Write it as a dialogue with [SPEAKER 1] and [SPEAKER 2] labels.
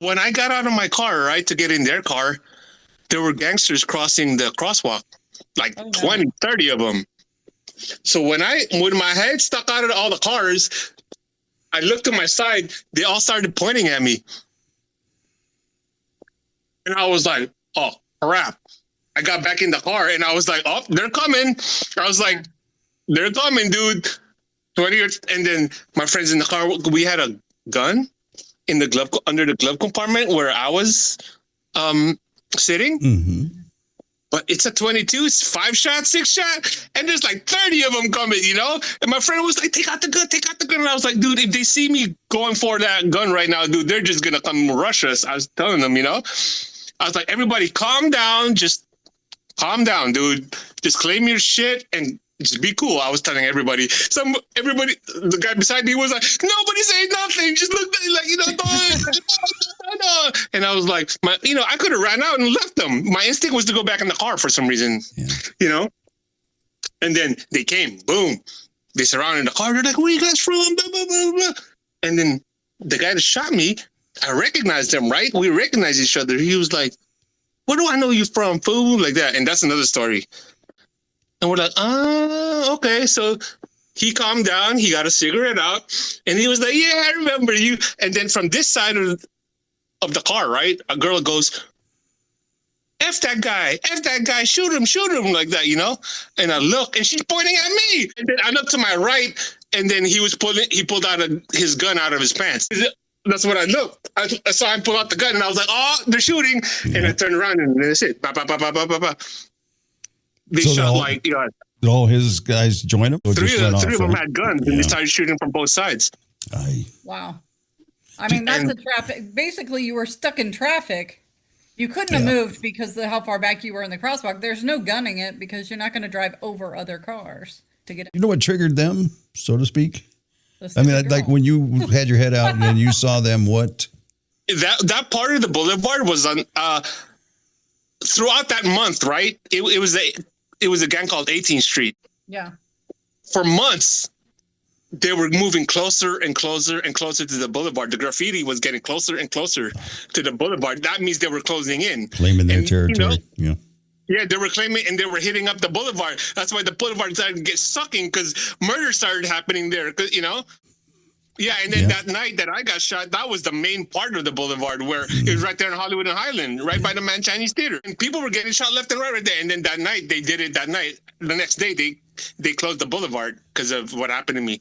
[SPEAKER 1] When I got out of my car, right, to get in their car, there were gangsters crossing the crosswalk, like 20, 30 of them. So when my head stuck out of all the cars, I looked to my side, they all started pointing at me. And I was like, oh, crap. I got back in the car and I was like, oh, they're coming. I was like, they're coming, dude. 20 years. And then my friends in the car, we had a gun in the glove, under the glove compartment where I was sitting.
[SPEAKER 2] Mm-hmm.
[SPEAKER 1] But it's a 22, it's 5-shot, 6-shot, and there's like 30 of them coming, you know? And my friend was like, take out the gun, take out the gun. And I was like, dude, if they see me going for that gun right now, dude, they're just going to come rush us. I was telling them, you know? I was like, everybody calm down, just calm down, dude. Just claim your shit and just be cool. I was telling everybody. Everybody, the guy beside me was like, nobody say nothing. Just look like, you know, and I was like, I could have ran out and left them. My instinct was to go back in the car for some reason, you know? And then they came, boom. They surrounded the car. They're like, where are you guys from? Blah, blah, blah, blah. And then the guy that shot me, I recognized him, right? We recognized each other. He was like, where do I know you from, fool? Like that. And that's another story. And we're like, okay. So he calmed down. He got a cigarette out. And he was like, yeah, I remember you. And then from this side of the car, right, a girl goes, F that guy, shoot him, like that, you know? And I look, and she's pointing at me. And then I look to my right, and then he pulled out his gun out of his pants. That's what I looked. I saw him pull out the gun, and I was like, oh, they're shooting. Yeah. And I turned around, and that's it. Ba, ba, ba, ba, ba, ba, ba. They shot like, you know.
[SPEAKER 2] Did all his guys join him?
[SPEAKER 1] Three of them had guns, and they started shooting from both sides.
[SPEAKER 3] Wow. I mean, that's a traffic. Basically, you were stuck in traffic. You couldn't have moved because of how far back you were in the crosswalk. There's no gunning it because you're not going to drive over other cars to get.
[SPEAKER 2] You know what triggered them, so to speak? I mean, like when you had your head out and then you saw them, what?
[SPEAKER 1] That part of the boulevard was on throughout that month, right? It was a gang called 18th Street.
[SPEAKER 3] Yeah.
[SPEAKER 1] For months, they were moving closer and closer and closer to the boulevard. The graffiti was getting closer and closer to the boulevard. That means they were closing in.
[SPEAKER 2] Claiming their territory.
[SPEAKER 1] You know, yeah, they were claiming, and they were hitting up the boulevard. That's why the boulevard started to get sucking, because murder started happening there, you know? Yeah, and then that night that I got shot, that was the main part of the boulevard, where it was right there in Hollywood and Highland, right by the Man Chinese Theater. And people were getting shot left and right there. And then that night, they did it that night. The next day, they closed the boulevard because of what happened to me.